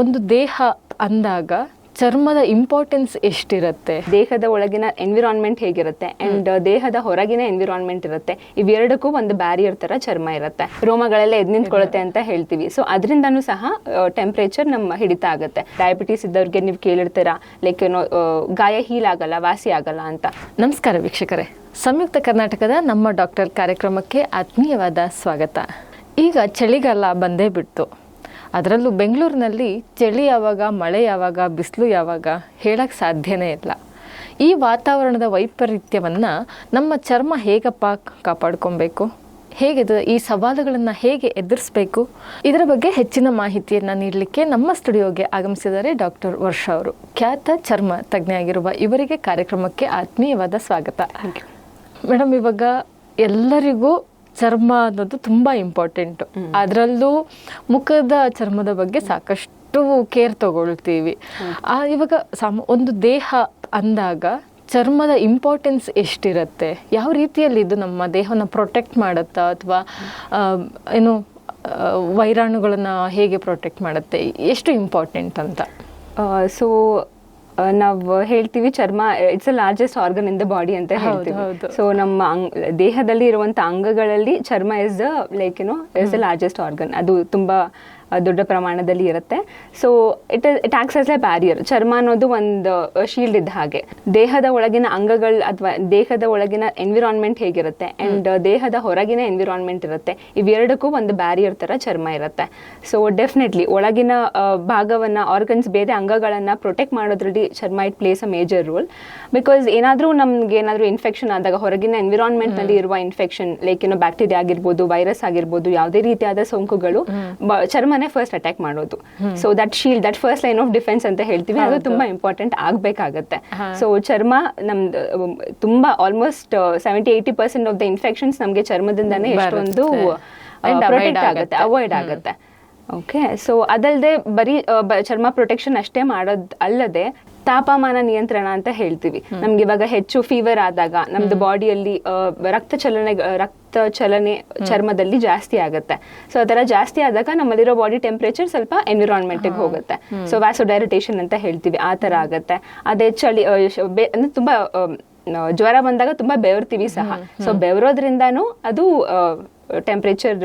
ಒಂದು ದೇಹ ಅಂದಾಗ ಚರ್ಮದ ಇಂಪಾರ್ಟೆನ್ಸ್ ಎಷ್ಟಿರುತ್ತೆ? ದೇಹದ ಒಳಗಿನ ಎನ್ವಿರಾನ್ಮೆಂಟ್ ಹೇಗಿರುತ್ತೆ ಅಂಡ್ ದೇಹದ ಹೊರಗಿನ ಎನ್ವಿರಾನ್ಮೆಂಟ್ ಇರುತ್ತೆ. ಇವೆರಡಕ್ಕೂ ಒಂದು ಬ್ಯಾರಿಯರ್ ತರ ಚರ್ಮ ಇರುತ್ತೆ. ರೋಮಗಳೆಲ್ಲ ಎದ್ ನಿಂತ್ಕೊಳ್ಳುತ್ತೆ ಅಂತ ಹೇಳ್ತೀವಿ. ಸೊ ಅದರಿಂದನೂ ಸಹ ಟೆಂಪರೇಚರ್ ನಮ್ಮ ಹಿಡಿತ ಆಗುತ್ತೆ. ಡಯಾಬಿಟೀಸ್ ಇದ್ದವ್ರಿಗೆ ನೀವು ಕೇಳಿರ್ತೀರಾ, ಲೈಕ್ ಏನೋ ಗಾಯ ಹೀಲ್ ಆಗಲ್ಲ, ವಾಸಿ ಆಗಲ್ಲ ಅಂತ. ನಮಸ್ಕಾರ ವೀಕ್ಷಕರೇ, ಸಂಯುಕ್ತ ಕರ್ನಾಟಕದ ನಮ್ಮ ಡಾಕ್ಟರ್ ಕಾರ್ಯಕ್ರಮಕ್ಕೆ ಆತ್ಮೀಯವಾದ ಸ್ವಾಗತ. ಈಗ ಚಳಿಗಾಲ ಬಂದೇ ಬಿಡ್ತು. ಅದರಲ್ಲೂ ಬೆಂಗಳೂರಿನಲ್ಲಿ ಚಳಿ ಯಾವಾಗ, ಮಳೆ ಯಾವಾಗ, ಬಿಸಿಲು ಯಾವಾಗ ಹೇಳಕ್ಕೆ ಸಾಧ್ಯನೇ ಇಲ್ಲ. ಈ ವಾತಾವರಣದ ವೈಪರೀತ್ಯವನ್ನು ನಮ್ಮ ಚರ್ಮ ಹೇಗಪ್ಪ ಕಾಪಾಡ್ಕೊಬೇಕು, ಈ ಸವಾಲುಗಳನ್ನು ಹೇಗೆ ಎದುರಿಸಬೇಕು, ಇದರ ಬಗ್ಗೆ ಹೆಚ್ಚಿನ ಮಾಹಿತಿಯನ್ನು ನೀಡಲಿಕ್ಕೆ ನಮ್ಮ ಸ್ಟುಡಿಯೋಗೆ ಆಗಮಿಸಿದ್ದಾರೆ ಡಾಕ್ಟರ್ ವರ್ಷ ಅವರು. ಖ್ಯಾತ ಚರ್ಮ ತಜ್ಞೆಯಾಗಿರುವ ಇವರಿಗೆ ಕಾರ್ಯಕ್ರಮಕ್ಕೆ ಆತ್ಮೀಯವಾದ ಸ್ವಾಗತ. ಮೇಡಮ್, ಇವಾಗ ಎಲ್ಲರಿಗೂ ಚರ್ಮ ಅನ್ನೋದು ತುಂಬ ಇಂಪಾರ್ಟೆಂಟು. ಅದರಲ್ಲೂ ಮುಖದ ಚರ್ಮದ ಬಗ್ಗೆ ಸಾಕಷ್ಟು ಕೇರ್ ತಗೊಳ್ತೀವಿ. ಇವಾಗ ಒಂದು ದೇಹ ಅಂದಾಗ ಚರ್ಮದ ಇಂಪಾರ್ಟೆನ್ಸ್ ಎಷ್ಟಿರುತ್ತೆ? ಯಾವ ರೀತಿಯಲ್ಲಿ ಇದು ನಮ್ಮ ದೇಹವನ್ನು ಪ್ರೊಟೆಕ್ಟ್ ಮಾಡುತ್ತಾ, ಅಥವಾ ಏನು ವೈರಾಣುಗಳನ್ನು ಹೇಗೆ ಪ್ರೊಟೆಕ್ಟ್ ಮಾಡುತ್ತೆ, ಎಷ್ಟು ಇಂಪಾರ್ಟೆಂಟ್ ಅಂತ? ಸೊ ನಾವು ಹೇಳ್ತೀವಿ ಚರ್ಮ it's a largest organ in the body ಅಂತ ಹೇಳ್ತೀವಿ. ಸೊ ನಮ್ಮ ದೇಹದಲ್ಲಿ ಇರುವಂತ ಅಂಗಗಳಲ್ಲಿ ಚರ್ಮ is the is the largest organ. ಅದು ತುಂಬಾ ದೊಡ್ಡ ಪ್ರಮಾಣದಲ್ಲಿ ಇರುತ್ತೆ. So it acts as A barrier. ಚರ್ಮ ಅನ್ನೋದು ಒಂದು ಶೀಲ್ಡ್ ಇದ್ದ ಹಾಗೆ. ದೇಹದ ಒಳಗಿನ ಅಂಗಗಳು ಅಥವಾ ದೇಹದ ಒಳಗಿನ ಎನ್ವಿರಾನ್ಮೆಂಟ್ ಹೇಗಿರುತ್ತೆ ಅಂಡ್ ದೇಹದ ಹೊರಗಿನ ಎನ್ವಿರಾನ್ಮೆಂಟ್ ಇರುತ್ತೆ, ಇವೆರಡಕ್ಕೂ ಒಂದು ಬ್ಯಾರಿಯರ್ ತರ ಚರ್ಮ ಇರುತ್ತೆ. ಸೊ ಡೆಫಿನೆಟ್ಲಿ ಒಳಗಿನ ಭಾಗವನ್ನ, ಆರ್ಗನ್ಸ್, ಬೇರೆ ಅಂಗಗಳನ್ನ ಪ್ರೊಟೆಕ್ಟ್ ಮಾಡೋದ್ರಲ್ಲಿ ಚರ್ಮ it place a major role. Because ನಮ್ಗೆ ಏನಾದ್ರೂ ಇನ್ಫೆಕ್ಷನ್ ಆದಾಗ, ಹೊರಗಿನ ಎನ್ವಿರಾನ್ಮೆಂಟ್ ನಲ್ಲಿ ಇರುವ ಇನ್ಫೆಕ್ಷನ್, ಲೈಕ್ ಬ್ಯಾಕ್ಟೀರಿಯಾ ಆಗಿರ್ಬೋದು, ವೈರಸ್ ಆಗಿರ್ಬೋದು, ಯಾವುದೇ ರೀತಿಯಾದ ಸೋಂಕುಗಳು ಚರ್ಮ ಫಸ್ಟ್ ಅಟ್ಯಾಕ್ ಮಾಡೋದು. So that shield, that first line of defence ಅಂತ ಹೇಳ್ತೀವಿ, ಅದು ತುಂಬಾ ಇಂಪಾರ್ಟೆಂಟ್ ಆಗ್ಬೇಕಾಗತ್ತೆ. ಸೊ ಚರ್ಮ ನಮ್ದು ತುಂಬಾ ಆಲ್ಮೋಸ್ಟ್ 70-80% ಆಫ್ ದ ಇನ್ಫೆಕ್ಷನ್ಸ್ ನಮ್ಗೆ ಚರ್ಮದಿಂದಾನೇ ಎಷ್ಟೊಂದು ಪ್ರೊಟೆಕ್ಟ್ ಆಗುತ್ತೆ, ಅವಾಯ್ಡ್ ಆಗುತ್ತೆ. ಓಕೆ, ಸೊ ಅದಲ್ಲದೆ ಬರೀ ಚರ್ಮ ಪ್ರೊಟೆಕ್ಷನ್ ಅಷ್ಟೇ ಮಾಡೋದ್ ಅಲ್ಲದೆ ತಾಪಮಾನ ನಿಯಂತ್ರಣ ಅಂತ ಹೇಳ್ತೀವಿ. ನಮ್ಗೆ ಇವಾಗ ಹೆಚ್ಚು ಫೀವರ್ ಆದಾಗ ನಮ್ದು ಬಾಡಿಯಲ್ಲಿ ರಕ್ತ ಚಲನೆ ಚರ್ಮದಲ್ಲಿ ಜಾಸ್ತಿ ಆಗುತ್ತೆ. ಸೊ ಅದರ ಜಾಸ್ತಿ ಆದಾಗ ನಮ್ಮಲ್ಲಿರೋ ಬಾಡಿ ಟೆಂಪರೇಚರ್ ಸ್ವಲ್ಪ ಎನ್ವಿರಾನ್ಮೆಂಟ್ಗೆ ಹೋಗುತ್ತೆ. ಸೊ ವ್ಯಾಸೋಡೈರಿಟೇಷನ್ ಅಂತ ಹೇಳ್ತೀವಿ, ಆ ತರ ಆಗುತ್ತೆ. ಅದೇ ಚಳಿ ಅಂದ್ರೆ ತುಂಬಾ ಜ್ವರ ಬಂದಾಗ ತುಂಬಾ ಬೆವರ್ತೀವಿ ಸಹ. ಸೊ ಬೆವರೋದ್ರಿಂದಾನು ಅದು ಟೆಂಪರೇಚರ್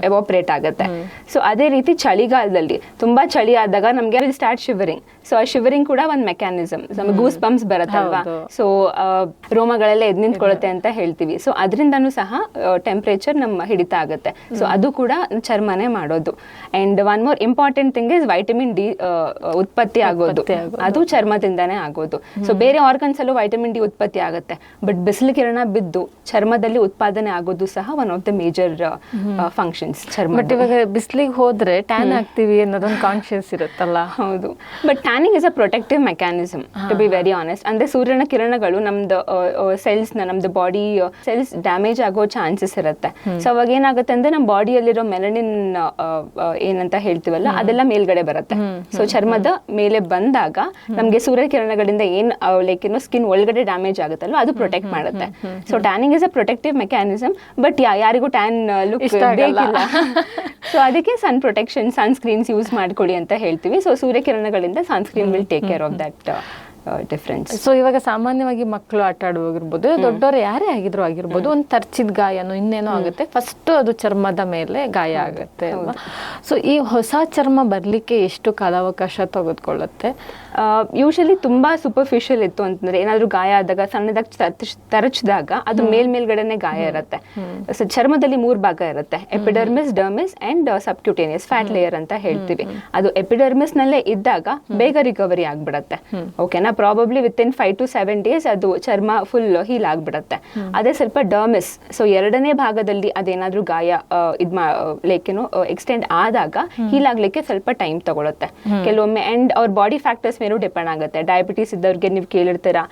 ಎವಾಪರೇಟ್ ಆಗುತ್ತೆ. ಸೊ ಅದೇ ರೀತಿ ಚಳಿಗಾಲದಲ್ಲಿ ತುಂಬಾ ಚಳಿ ಆದಾಗ ನಮ್ಗೆ ಸ್ಟಾರ್ಟ್ ಶಿವರಿಂಗ್. ಸೊ ಆ ಶಿವರಿಂಗ್ ಕೂಡ ಒಂದು ಮೆಕ್ಯಾನಿಸಮ್. ನಮ್ಗೆ ಗೂಸ್ ಬಂಪ್ಸ್ ಬರುತ್ತಲ್ವಾ, ಸೊ ರೋಮಗಳೆಲ್ಲ ಎದ್ ನಿಂತ್ಕೊಳ್ಳುತ್ತೆ ಅಂತ ಹೇಳ್ತೀವಿ. ಸೊ ಅದರಿಂದನೂ ಸಹ ಟೆಂಪರೇಚರ್ ನಮ್ಮ ಹಿಡಿತ ಆಗುತ್ತೆ. ಸೊ ಅದು ಕೂಡ ಚರ್ಮನೇ ಮಾಡೋದು. And one more important thing is vitamin D ಉತ್ಪತ್ತಿ ಆಗೋದು, ಅದು ಚರ್ಮದಿಂದಾನೇ ಆಗೋದು. ಸೊ ಬೇರೆ ಆರ್ಗನ್ಸ್ ಅಲ್ಲೂ ವೈಟಮಿನ್ ಡಿ ಉತ್ಪತ್ತಿ ಆಗುತ್ತೆ, ಬಟ್ ಬಿಸಿಲು ಕಿರಣ ಬಿದ್ದು ಚರ್ಮದಲ್ಲಿ ಉತ್ಪಾದನೆ ಆಗೋದು ಸಹ one of the major functions ಚರ್ಮ. ಬಟ್ ಇವಾಗ ಬಿಸಿಲಿಗೆ ಹೋದ್ರೆ ಟ್ಯಾನ್ ಆಗ್ತೀವಿ ಅನ್ನೋದೊಂದು ಕಾನ್ಶಿಯಸ್ ಇರುತ್ತಲ್ಲ. ಹೌದು, but tanning is a protective mechanism, to be very honest. ಅಂದ್ರೆ ಸೂರ್ಯನ ಕಿರಣಗಳು ನಮ್ದು ನಮ್ದು ಬಾಡಿ ಸೆಲ್ಸ್ ಡ್ಯಾಮೇಜ್ ಆಗೋ ಚಾನ್ಸಸ್ ಇರುತ್ತೆ. ಸೊ ಅವಾಗ ಏನಾಗುತ್ತೆ ಅಂದ್ರೆ ನಮ್ಮ ಬಾಡಿಯಲ್ಲಿರೋ ಮೆಲನಿನ್ ಏನಂತ ಹೇಳ್ತೀವಲ್ಲ, ಅದೆಲ್ಲ ಮೇಲ್ಗಡೆ ಬರುತ್ತೆ. ಸೊ ಚರ್ಮದ ಮೇಲೆ ಬಂದಾಗ ನಮ್ಗೆ ಸೂರ್ಯ ಕಿರಣಗಳಿಂದ ಸ್ಕಿನ್ ಒಳಗಡೆ ಡ್ಯಾಮೇಜ್ ಆಗುತ್ತಲ್ವ, ಅದು ಪ್ರೊಟೆಕ್ಟ್ ಮಾಡುತ್ತೆ. So tanning is a protective mechanism, but ಯಾರಿಗೂ ಟ್ಯಾನ್ ಲುಕ್ ಬೇಕಿಲ್ಲ. ಸೊ ಅದಕ್ಕೆ ಸನ್ ಪ್ರೊಟೆಕ್ಷನ್, ಸನ್ಸ್ಕ್ರೀನ್ಸ್ ಯೂಸ್ ಮಾಡ್ಕೊಳ್ಳಿ ಅಂತ ಹೇಳ್ತೀವಿ. ಸೊ ಸೂರ್ಯಕಿರಣಗಳಿಂದ sunscreen will take care of that difference. So ಇವಾಗ ಸಾಮಾನ್ಯವಾಗಿ ಮಕ್ಕಳು ಆಟ ಆಡುವಾಗಿರ್ಬೋದು, ದೊಡ್ಡವರು ಯಾರೇ ಆಗಿರ್ಬೋದು, ಒಂದು ತರ್ಚಿದ ಗಾಯನೋ ಇನ್ನೇನೋ ಆಗುತ್ತೆ, ಫಸ್ಟ್ ಅದು ಚರ್ಮದ ಮೇಲೆ ಗಾಯ ಆಗುತ್ತೆ ಅಲ್ವಾ? ಸೊ ಈ ಹೊಸ ಚರ್ಮ ಬರ್ಲಿಕ್ಕೆ ಎಷ್ಟು ಕಾಲಾವಕಾಶ ತೆಗೆದುಕೊಳ್ಳುತ್ತೆ? ಯೂಶಲಿ ತುಂಬಾ ಸೂಪರ್ಫಿಷಿಯಲ್ ಇತ್ತು ಅಂತಂದ್ರೆ, ಏನಾದ್ರೂ ಗಾಯ ಆದಾಗ ಸಣ್ಣದಾಗಿ ತರಚಿದಾಗ ಅದು ಮೇಲ್ಗಡೆನೆ ಗಾಯ ಇರುತ್ತೆ. ಸೊ ಚರ್ಮದಲ್ಲಿ 3 ಭಾಗ ಇರುತ್ತೆ: epidermis, dermis and subcutaneous fat layer ಅಂತ ಹೇಳ್ತೀವಿ. ಅದು ಎಪಿಡರ್ಮಿಸ್ ನಲ್ಲೇ ಇದ್ದಾಗ ಬೇಗ ರಿಕವರಿ ಆಗ್ಬಿಡತ್ತೆ. ಓಕೆನಾ? ಪ್ರಾಬಬ್ಲಿ ವಿತಿನ್ 5 to 7 days ಅದು ಚರ್ಮ ಫುಲ್ ಹೀಲ್ ಆಗ್ಬಿಡತ್ತೆ. ಅದೇ ಸ್ವಲ್ಪ ಡರ್ಮಿಸ್, ಸೊ 2ನೇ ಭಾಗದಲ್ಲಿ ಅದೇನಾದ್ರೂ ಗಾಯ ಎಕ್ಸ್ಟೆಂಡ್ ಆದಾಗ ಹೀಲ್ ಆಗ್ಲಿಕ್ಕೆ ಸ್ವಲ್ಪ ಟೈಮ್ ತಗೊಳುತ್ತೆ ಕೆಲವೊಮ್ಮೆ. ಅಂಡ್ ಅವ್ರ ಬಾಡಿ ಫ್ಯಾಕ್ಟರ್ಸ್ ಮೇಲೂ ಡಿಪೆಂಡ್ ಆಗುತ್ತೆ. ಡಯಾಬಿಟೀಸ್ ಇದ್ದವ್ರಿಗೆ ನೀವು ಕೇಳಿರ್ತೀರಾ,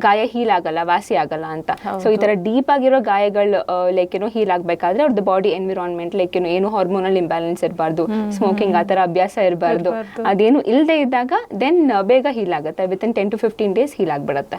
ಗಾಯ ಹೀಲ್ ಆಗಲ್ಲ, ವಾಸಿ ಆಗಲ್ಲ ಅಂತ. ಸೊ ಈ ತರ ಡೀಪ್ ಆಗಿರೋ ಗಾಯಗಳು ಹೀಲ್ ಆಗ್ಬೇಕಾದ್ರೆ ಅವ್ರದ್ದು ಬಾಡಿ ಎನ್ವಿರಾನ್ಮೆಂಟ್ ಏನು ಹಾರ್ಮೋನಲ್ ಇಂಬ್ಯಾಲೆನ್ಸ್ ಇರಬಾರ್ದು, ಸ್ಮೋಕಿಂಗ್ ಆ ತರ ಅಭ್ಯಾಸ ಇರಬಾರ್ದು, ಅದೇನು ಇಲ್ಲದೆ ಇದ್ದಾಗ ದೆನ್ ಬೇಗ ಹೀಲ್ ಆಗುತ್ತೆ. ವಿತಿನ್ 10 to 15 days ಹೀಲ್ ಆಗ್ಬಿಡುತ್ತೆ.